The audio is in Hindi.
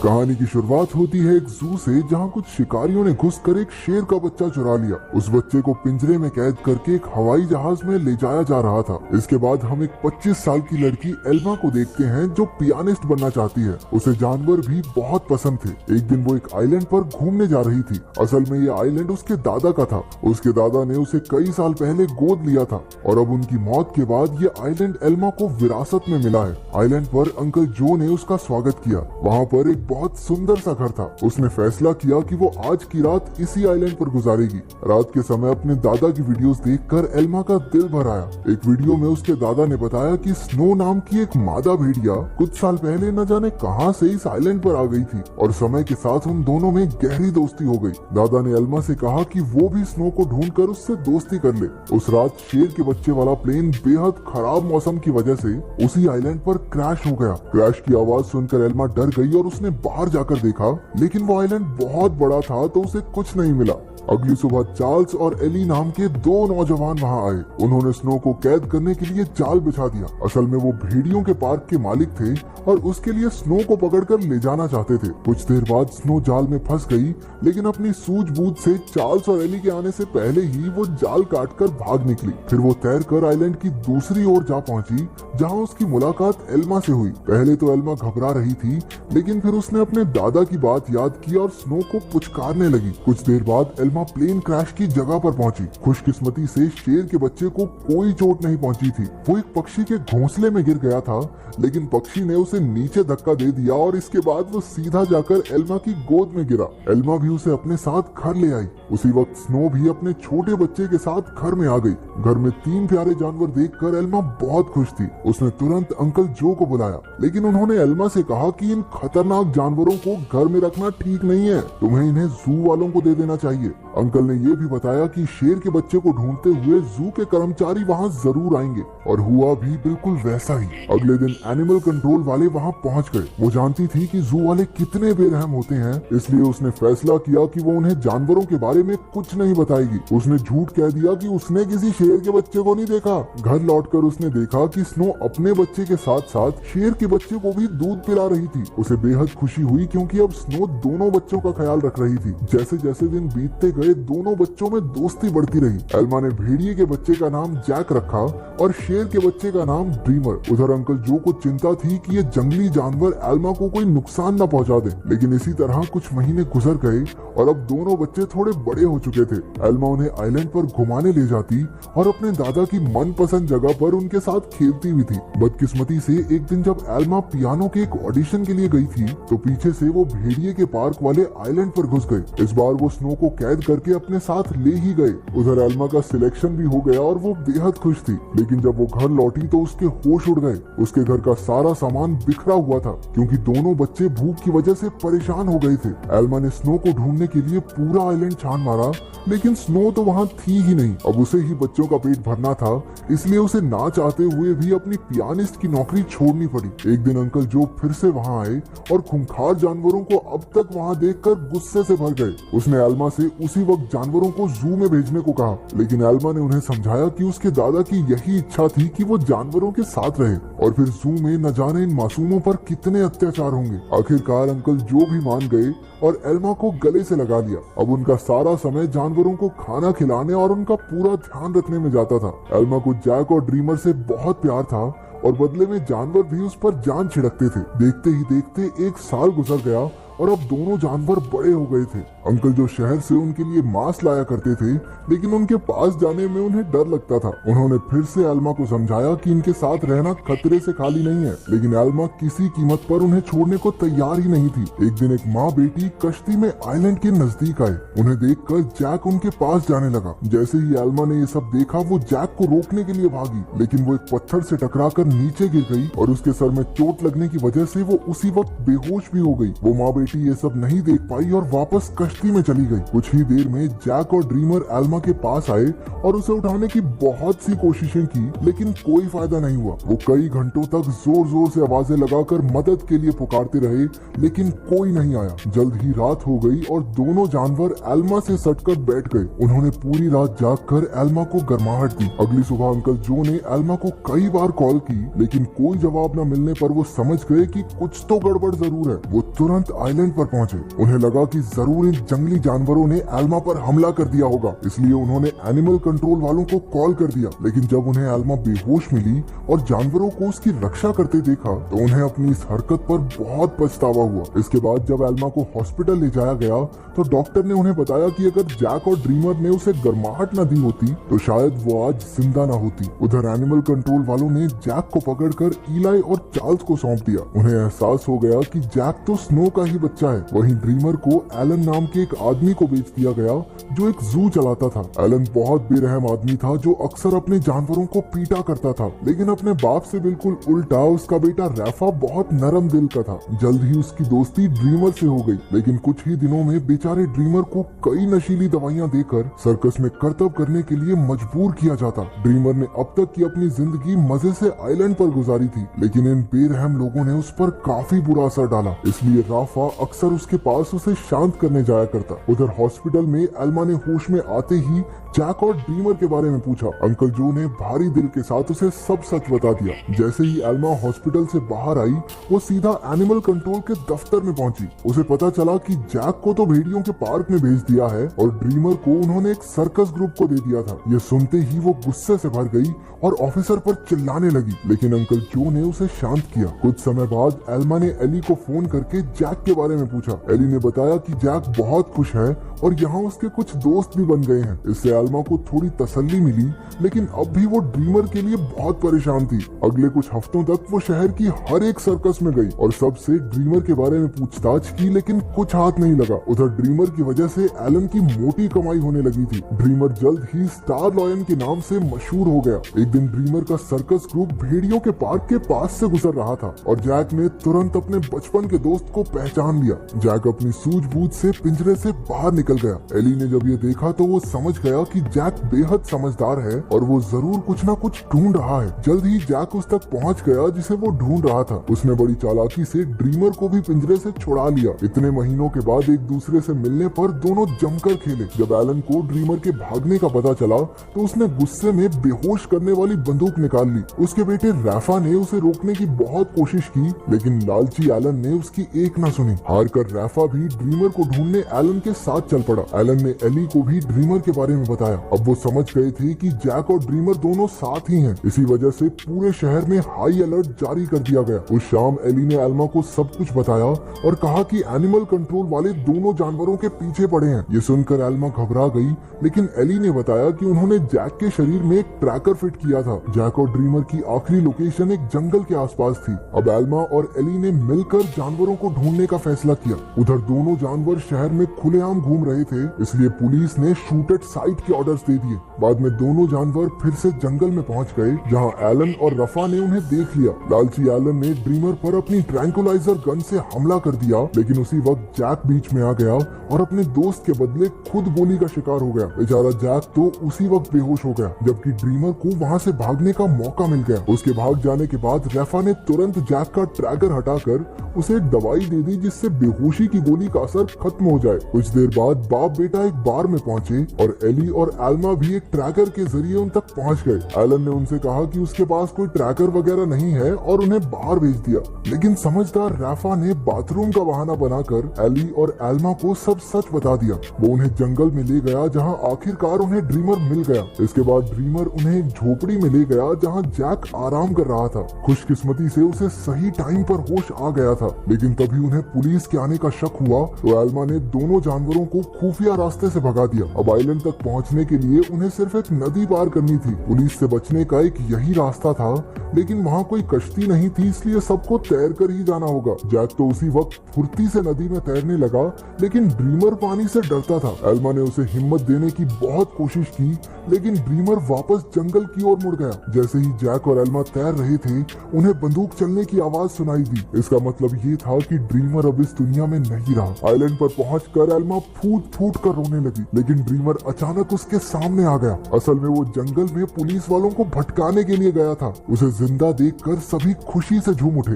कहानी की शुरुआत होती है एक जू से, जहां कुछ शिकारियों ने घुसकर एक शेर का बच्चा चुरा लिया। उस बच्चे को पिंजरे में कैद करके एक हवाई जहाज में ले जाया जा रहा था। इसके बाद हम एक 25 साल की लड़की एल्मा को देखते हैं जो पियानिस्ट बनना चाहती है। उसे जानवर भी बहुत पसंद थे। एक दिन वो एक आइलैंड पर घूमने जा रही थी। असल में ये आइलैंड उसके दादा का था। उसके दादा ने उसे कई साल पहले गोद लिया था और अब उनकी मौत के बाद ये आइलैंड एल्मा को विरासत में मिला है। आइलैंड पर अंकल जो ने उसका स्वागत किया। वहाँ पर एक बहुत सुंदर सा घर था। उसने फैसला किया कि वो आज की रात इसी आइलैंड पर गुजारेगी। रात के समय अपने दादा की वीडियोस देखकर एल्मा का दिल भर आया। एक वीडियो में उसके दादा ने बताया कि स्नो नाम की एक मादा भेड़िया कुछ साल पहले न जाने कहां से इस आइलैंड पर आ गई थी और समय के साथ उन दोनों में गहरी दोस्ती हो गई। दादा ने एल्मा से कहा कि वो भी स्नो को ढूंढकर उससे दोस्ती कर ले। उस रात शेर के बच्चे वाला प्लेन बेहद खराब मौसम की वजह से उसी आइलैंड पर क्रैश हो गया। क्रैश की आवाज सुनकर एल्मा डर गई और उसने बाहर जाकर देखा, लेकिन वो आइलैंड बहुत बड़ा था तो उसे कुछ नहीं मिला। अगली सुबह चार्ल्स और एली नाम के दो नौजवान वहां आए। उन्होंने स्नो को कैद करने के लिए जाल बिछा दिया। असल में वो भेड़ियों के पार्क के मालिक थे और उसके लिए स्नो को पकड़कर ले जाना चाहते थे। कुछ देर बाद स्नो जाल में फंस गई, लेकिन अपनी सूझबूझ से चार्ल्स और एली के आने से पहले ही वो जाल काटकर भाग निकली। फिर वो तैरकर आइलैंड की दूसरी ओर जा पहुंची, जहां उसकी मुलाकात एल्मा से हुई। पहले तो एल्मा घबरा रही थी, लेकिन फिर उसने अपने दादा की बात याद की और स्नो को पुचकारने लगी। कुछ देर बाद एल्मा प्लेन क्रैश की जगह पर पहुंची। खुशकिस्मती से शेर के बच्चे को कोई चोट नहीं पहुंची थी। वो एक पक्षी के घोंसले में गिर गया था, लेकिन पक्षी ने उसे नीचे धक्का दे दिया और इसके बाद वो सीधा जाकर एल्मा की गोद में गिरा। एल्मा भी उसे अपने साथ घर ले आई। उसी वक्त स्नो भी अपने छोटे बच्चे के साथ घर में आ गई। घर में 3 प्यारे जानवर देखकर एल्मा बहुत खुश थी। उसने तुरंत अंकल जो को बुलाया, लेकिन उन्होंने एल्मा से कहा कि इन खतरनाक जानवरों को घर में रखना ठीक नहीं है, तुम्हें इन्हें जू वालों को दे देना चाहिए। अंकल ने ये भी बताया कि शेर के बच्चे को ढूंढते हुए जू के कर्मचारी वहाँ जरूर आएंगे, और हुआ भी बिल्कुल वैसा ही। अगले दिन एनिमल कंट्रोल वाले वहाँ पहुँच गए। वो जानती थी कि जू वाले कितने बेरहम होते हैं, इसलिए उसने फैसला किया कि वो उन्हें जानवरों के बारे में कुछ नहीं बताएगी। उसने झूठ कह दिया कि उसने किसी शेर के बच्चे को नहीं देखा। घर लौटकर उसने देखा कि स्नो अपने बच्चे के साथ साथ शेर के बच्चे को भी दूध पिला रही थी। उसे बेहद खुशी हुई क्योंकि अब स्नो दोनों बच्चों का ख्याल रख रही थी। जैसे जैसे दिन बीतते गए दोनों बच्चों में दोस्ती बढ़ती रही। एल्मा ने भेड़िए के बच्चे का नाम जैक रखा और शेर के बच्चे का नाम ड्रीमर। उधर अंकल जो को चिंता थी कि ये जंगली जानवर एल्मा को कोई नुकसान न पहुंचा दे, लेकिन इसी तरह कुछ महीने गुजर गए और अब दोनों बच्चे थोड़े बड़े हो चुके थे। एल्मा उन्हें आइलैंड पर घुमाने ले जाती और अपने दादा की मनपसंद जगह पर उनके साथ खेलती भी थी। बदकिस्मती से एक दिन जब एल्मा पियानो के एक ऑडिशन के लिए गई थी, तो पीछे से वो भेड़िए के पार्क वाले आइलैंड पर घुस गए। इस बार वो स्नो को कैद करके अपने साथ ले ही गए। उधर एल्मा का सिलेक्शन भी हो गया और वो बेहद खुश थी, लेकिन जब वो घर लौटी तो उसके होश उड़ गए। उसके घर का सारा सामान बिखरा हुआ था क्योंकि दोनों बच्चे भूख की वजह से परेशान हो गए थे। एल्मा ने स्नो को ढूंढने के लिए पूरा आइलैंड छान मारा, लेकिन स्नो तो वहाँ थी ही नहीं। अब उसे ही बच्चों का पेट भरना था, इसलिए उसे ना चाहते हुए भी अपनी पियानिस्ट की नौकरी छोड़नी पड़ी। एक दिन अंकल जो फिर से वहाँ आए और खूंखार जानवरों को अब तक वहाँ देखकर गुस्से से भर गए। उसने एल्मा से उसी वक्त जानवरों को जू में भेजने को कहा, लेकिन एल्मा ने उन्हें समझाया कि उसके दादा की यही इच्छा थी कि वो जानवरों के साथ रहे और फिर जू में न जाने इन मासूमों पर कितने अत्याचार होंगे। आखिरकार अंकल जो भी मान गए और एल्मा को गले से लगा लिया। अब उनका सारा समय जानवरों को खाना खिलाने और उनका पूरा ध्यान रखने में जाता था। एल्मा को जैक और ड्रीमर से बहुत प्यार था और बदले में जानवर भी उस पर जान छिड़कते थे। देखते ही देखते 1 साल गुजर गया और अब दोनों जानवर बड़े हो गए थे। अंकल जो शहर से उनके लिए मांस लाया करते थे, लेकिन उनके पास जाने में उन्हें डर लगता था। उन्होंने फिर से एल्मा को समझाया कि इनके साथ रहना खतरे से खाली नहीं है, लेकिन एल्मा किसी कीमत पर उन्हें छोड़ने को तैयार ही नहीं थी। एक दिन एक माँ बेटी कश्ती में आइलैंड के नजदीक आए। उन्हें देखकर जैक उनके पास जाने लगा। जैसे ही एल्मा ने ये सब देखा, वो जैक को रोकने के लिए भागी, लेकिन वो एक पत्थर से टकराकर नीचे गिर गई और उसके सर में चोट लगने की वजह से वो उसी वक्त बेहोश भी हो गई। वो माँ बेटी ये सब नहीं देख पाई और वापस कश्ती में चली गई। कुछ ही देर में जैक और ड्रीमर एल्मा के पास आए और उसे उठाने की बहुत सी कोशिशें की, लेकिन कोई फायदा नहीं हुआ। वो कई घंटों तक जोर जोर से आवाजें लगाकर मदद के लिए पुकारते रहे, लेकिन कोई नहीं आया। जल्द ही रात हो गई और दोनों जानवर एल्मा से सटकर बैठ गए। उन्होंने पूरी रात जागकर एल्मा को गर्माहट दी। अगली सुबह अंकल जो ने एल्मा को कई बार कॉल की, लेकिन कोई जवाब न मिलने पर वो समझ गए कि कुछ तो गड़बड़ जरूर है। वो तुरंत आइलैंड पर पहुंचे। उन्हें लगा कि जरूर इन जंगली जानवरों ने एल्मा पर हमला कर दिया होगा, इसलिए उन्होंने एनिमल कंट्रोल वालों को कॉल कर दिया। लेकिन जब उन्हें एल्मा बेहोश मिली और जानवरों को उसकी रक्षा करते देखा तो उन्हें अपनी इस हरकत पर बहुत पछतावा हुआ। इसके बाद जब एल्मा को हॉस्पिटल ले जाया गया तो डॉक्टर ने उन्हें बताया कि अगर जैक और ड्रीमर ने उसे गर्माहट न दी होती तो शायद वो आज जिंदा न होती। उधर एनिमल कंट्रोल वालों ने जैक को पकड़कर इलाई और चार्ल्स को सौंप दिया। उन्हें एहसास हो गया कि जैक तो स्नो का ही बच्चा है। वहीं ड्रीमर को एलन नाम के एक आदमी को बेच दिया गया जो एक जू चलाता था। एलन बहुत बेरहम आदमी था जो अक्सर अपने जानवरों को पीटा करता था, लेकिन अपने बाप से बिल्कुल उल्टा उसका बेटा रैफा बहुत नरम दिल का था। जल्द ही उसकी दोस्ती ड्रीमर से हो गई, लेकिन कुछ ही दिनों में बेचारे ड्रीमर को कई नशीली दवाइयां देकर सर्कस में करतब करने के लिए मजबूर किया जाता। ड्रीमर ने अब तक की अपनी जिंदगी मजे से आइलैंड पर गुजारी थी, लेकिन इन बेरहम लोगों ने उस पर काफी बुरा असर डाला, इसलिए राफा अक्सर उसके पास उसे शांत करने जाया करता। उधर हॉस्पिटल में एल्मा ने होश में आते ही जैक और ड्रीमर के बारे में पूछा। अंकल जो ने भारी दिल के साथ उसे सब सच बता दिया। जैसे ही एल्मा हॉस्पिटल से बाहर आई वो सीधा एनिमल कंट्रोल के दफ्तर में पहुंची। उसे पता चला कि जैक को तो भेड़ियों के पार्क में भेज दिया है और ड्रीमर को उन्होंने एक सर्कस ग्रुप को दे दिया था। ये सुनते ही वो गुस्से से भर गई और ऑफिसर पर चिल्लाने लगी, लेकिन अंकल जो ने उसे शांत किया। कुछ समय बाद एल्मा ने एली को फोन करके जैक के बारे में पूछा। एली ने बताया कि जैक बहुत खुश है और यहाँ उसके कुछ दोस्त भी बन गए हैं। इससे एल्मा को थोड़ी तसल्ली मिली, लेकिन अब भी वो ड्रीमर के लिए बहुत परेशान थी। अगले कुछ हफ्तों तक वो शहर की हर एक सर्कस में गई और सबसे ड्रीमर के बारे में पूछताछ की, लेकिन कुछ हाथ नहीं लगा। उधर ड्रीमर की वजह से एलन की मोटी कमाई होने लगी थी। ड्रीमर जल्द ही स्टार लॉयन के नाम से मशहूर हो गया। एक दिन ड्रीमर का सर्कस ग्रुप भेड़ियों के पार्क के पास से गुजर रहा था और जैक ने तुरंत अपने बचपन के दोस्त को पहचान लिया। जैक अपनी सूझबूझ से पिंजरे से बाहर निकल गया। एली ने जब ये देखा तो वो समझ गया कि जैक बेहद समझदार है और वो जरूर कुछ ना कुछ ढूंढ रहा है। जल्द ही जैक उस तक पहुंच गया जिसे वो ढूंढ रहा था। उसने बड़ी चालाकी से ड्रीमर को भी पिंजरे से छुड़ा लिया। इतने महीनों के बाद एक दूसरे से मिलने पर दोनों जमकर खेले। जब एलन को ड्रीमर के भागने का पता चला तो उसने गुस्से में बेहोश करने वाली बंदूक निकाल ली। उसके बेटे रैफा ने उसे रोकने की बहुत कोशिश की, लेकिन लालची एलन ने उसकी एक न सुनी। हार कर रैफा भी ड्रीमर को ढूंढने एलन के साथ चल पड़ा। एलन ने एली को भी ड्रीमर के बारे में बताया। अब वो समझ गए थे कि जैक और ड्रीमर दोनों साथ ही हैं। इसी वजह से पूरे शहर में हाई अलर्ट जारी कर दिया गया। उस शाम एली ने एल्मा को सब कुछ बताया और कहा कि एनिमल कंट्रोल वाले दोनों जानवरों के पीछे पड़े हैं। ये सुनकर एल्मा घबरा गई, लेकिन एली ने बताया कि उन्होंने जैक के शरीर में एक ट्रैकर फिट किया था। जैक और ड्रीमर की आखिरी लोकेशन एक जंगल के आसपास थी। अब एल्मा और एली ने मिलकर जानवरों को ढूंढने का फैसला किया। उधर दोनों जानवर शहर में खुलेआम घूम रहे थे, इसलिए पुलिस ने शूट एट साइट के ऑर्डर्स दे दिए। बाद में दोनों जानवर फिर से जंगल में पहुंच गए, जहां एलन और रफा ने उन्हें देख लिया। लालची एलन ने ड्रीमर पर अपनी ट्रैंकुलाइजर गन से हमला कर दिया, लेकिन उसी वक्त जैक बीच में आ गया और अपने दोस्त के बदले खुद गोली का शिकार हो गया। बेचारा जैक तो उसी वक्त बेहोश हो गया, जबकि ड्रीमर को वहां से भागने का मौका मिल गया। उसके भाग जाने के बाद रफा ने तुरंत जैक का ट्रैकर हटाकर उसे एक दवाई दे दी, जिससे बेहोशी की गोली का असर खत्म हो जाए। कुछ देर बाद बाप बेटा एक बार में पहुंचे और एली और एल्मा भी एक ट्रैकर के जरिए उन तक पहुंच गए। एलन ने उनसे कहा कि उसके पास कोई ट्रैकर वगैरह नहीं है और उन्हें बाहर भेज दिया, लेकिन समझदार रैफा ने बाथरूम का बहाना बनाकर एली और एल्मा को सब सच बता दिया। वो उन्हें जंगल में ले गया, जहां आखिरकार उन्हें ड्रीमर मिल गया। इसके बाद ड्रीमर उन्हें एक झोपड़ी में ले गया, जहां जैक आराम कर रहा था। खुशकिस्मती से उसे सही टाइम पर होश आ गया था, लेकिन तभी उन्हें पुलिस के आने का शक हुआ तो एल्मा ने दोनों जानवरों को खुफिया रास्ते से भगा दिया। अब आइलैंड तक पहुंचने के लिए उन्हें सिर्फ एक नदी पार करनी थी। पुलिस से बचने का एक यही रास्ता था, लेकिन वहाँ कोई कश्ती नहीं थी, इसलिए सबको तैर कर ही जाना होगा। जैक तो उसी वक्त फुर्ती से नदी में तैरने लगा, लेकिन ड्रीमर पानी से डरता था। एल्मा ने उसे हिम्मत देने की बहुत कोशिश की, लेकिन ड्रीमर वापस जंगल की ओर मुड़ गया। जैसे ही जैक और एल्मा तैर रहे थे, उन्हें बंदूक चलने की आवाज सुनाई दी। इसका मतलब ये था कि ड्रीमर अब इस दुनिया में नहीं रहा। आइलैंड पर पहुंचकर एल्मा फूट फूट कर रोने लगी, लेकिन ड्रीमर अचानक उसके सामने आ गया। असल में वो जंगल में पुलिस वालों को भटकाने के लिए गया था। उसे जिंदा देखकर सभी खुशी से झूम उठे।